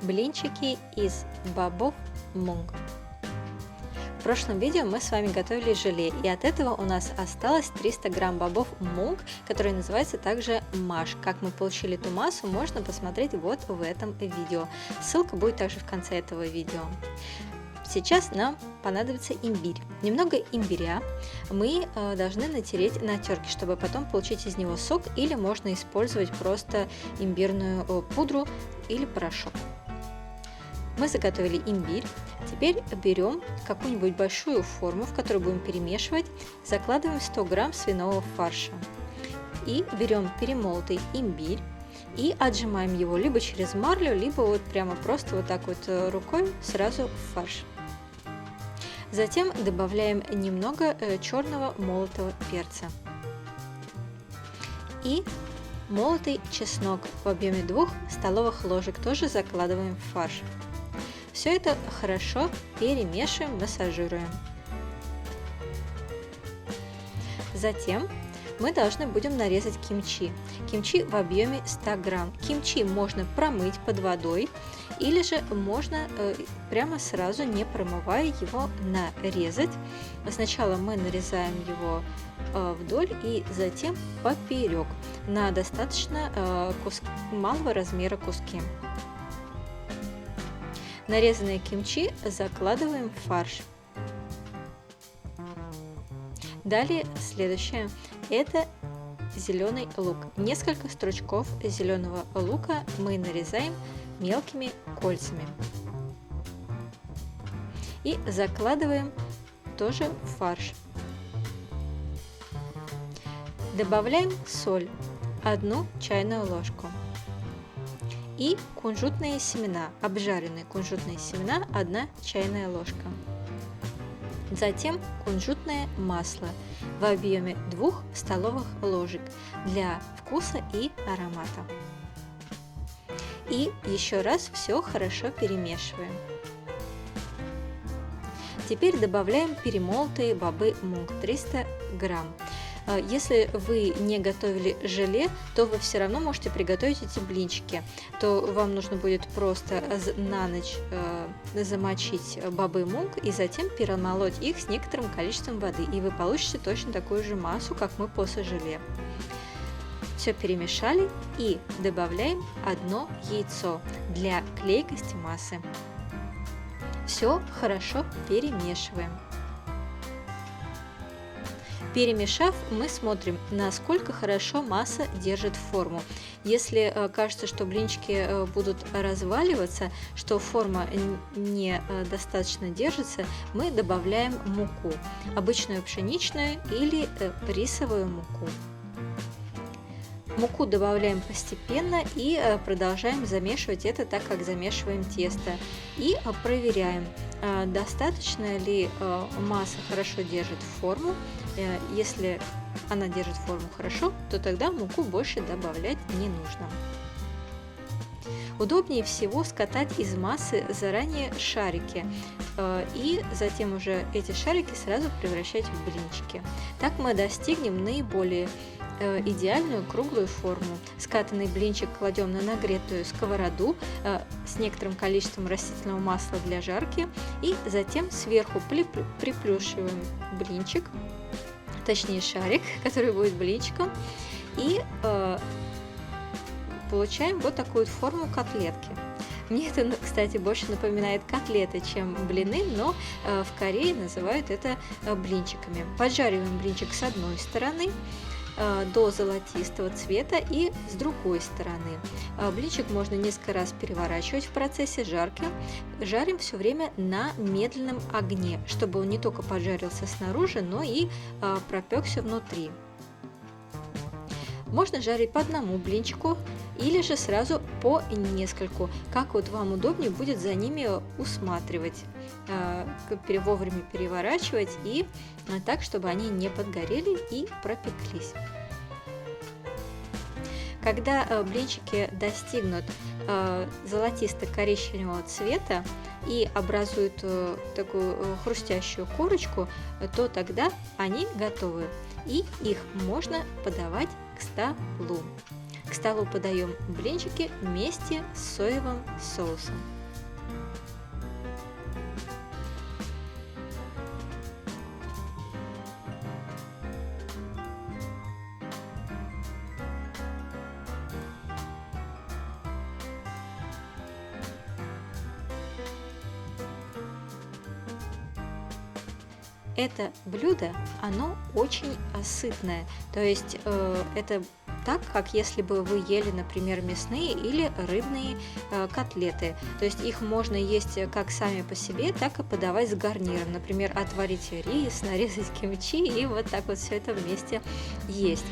Блинчики из бобов мунг. В прошлом видео мы с вами готовили желе, и от этого у нас осталось 300 грамм бобов мунг, которые называются также маш. Как мы получили эту массу, можно посмотреть вот в этом видео. Ссылка будет также в конце этого видео. Сейчас нам понадобится имбирь. Немного имбиря мы должны натереть на терке, чтобы потом получить из него сок, или можно использовать просто имбирную пудру или порошок. Мы заготовили имбирь. Теперь берем какую-нибудь большую форму, в которую будем перемешивать, закладываем 100 грамм свиного фарша и берем перемолотый имбирь и отжимаем его либо через марлю, либо вот прямо просто вот так вот рукой сразу в фарш. Затем добавляем немного черного молотого перца и молотый чеснок в объеме 2 столовых ложек тоже закладываем в фарш. Все это хорошо перемешиваем, массажируем. Затем мы должны будем нарезать кимчи. Кимчи в объеме 100 грамм. Кимчи можно промыть под водой, или же можно прямо сразу, не промывая, его нарезать. Сначала мы нарезаем его вдоль и затем поперек на достаточно малого размера куски. Нарезанные кимчи закладываем в фарш. Далее следующее – это зеленый лук. Несколько стручков зеленого лука мы нарезаем мелкими кольцами и закладываем тоже в фарш. Добавляем соль, 1 чайную ложку, и кунжутные семена, обжаренные кунжутные семена, 1 чайная ложка. Затем кунжутное масло в объеме 2 столовых ложек для вкуса и аромата. И еще раз все хорошо перемешиваем. Теперь добавляем перемолотые бобы мунг 300 грамм. Если вы не готовили желе, то вы все равно можете приготовить эти блинчики. То вам нужно будет просто на ночь замочить бобы мунг и затем перемолоть их с некоторым количеством воды. И вы получите точно такую же массу, как мы после желе. Все перемешали и добавляем 1 яйцо для клейкости массы. Все хорошо перемешиваем. Перемешав, мы смотрим, насколько хорошо масса держит форму. Если кажется, что блинчики будут разваливаться, что форма не достаточно держится, мы добавляем муку, обычную пшеничную или рисовую муку. Муку добавляем постепенно и продолжаем замешивать это так, как замешиваем тесто. И проверяем, достаточно ли масса хорошо держит форму. Если она держит форму хорошо, то тогда муку больше добавлять не нужно. Удобнее всего скатать из массы заранее шарики и затем уже эти шарики сразу превращать в блинчики. Так мы достигнем наиболее идеальную круглую форму. Скатанный блинчик кладем на нагретую сковороду с некоторым количеством растительного масла для жарки и затем сверху приплюшиваем блинчик, точнее шарик, который будет блинчиком, и получаем вот такую форму котлетки. Мне это, кстати, больше напоминает котлеты, чем блины, но в Корее называют это блинчиками. Поджариваем блинчик с одной стороны до золотистого цвета и с другой стороны. Блинчик можно несколько раз переворачивать в процессе жарки. Жарим все время на медленном огне, чтобы он не только поджарился снаружи, но и пропекся внутри. Можно жарить по одному блинчику или же сразу по нескольку, как вот вам удобнее будет за ними усматривать, вовремя переворачивать и так, чтобы они не подгорели и пропеклись. Когда блинчики достигнут золотисто-коричневого цвета и образуют такую хрустящую корочку, то тогда они готовы и их можно подавать к столу. К столу подаем блинчики вместе с соевым соусом. Это блюдо, оно очень сытное, то есть это так, как если бы вы ели, например, мясные или рыбные котлеты. То есть их можно есть как сами по себе, так и подавать с гарниром. Например, отварить рис, нарезать кимчи и вот так вот все это вместе есть.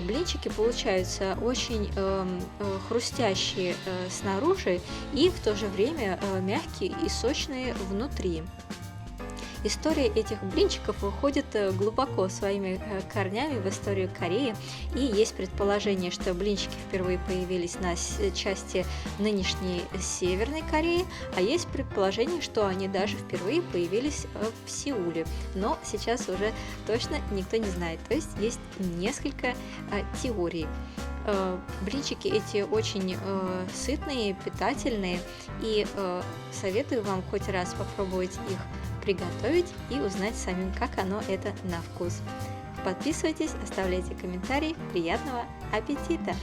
Блинчики получаются очень хрустящие снаружи и в то же время мягкие и сочные внутри. История этих блинчиков выходит глубоко своими корнями в историю Кореи, и есть предположение, что блинчики впервые появились на части нынешней Северной Кореи, а есть предположение, что они даже впервые появились в Сеуле, но сейчас уже точно никто не знает, то есть есть несколько теорий. Блинчики эти очень сытные, питательные, и советую вам хоть раз попробовать их приготовить и узнать самим, как оно это на вкус. Подписывайтесь, оставляйте комментарии. Приятного аппетита!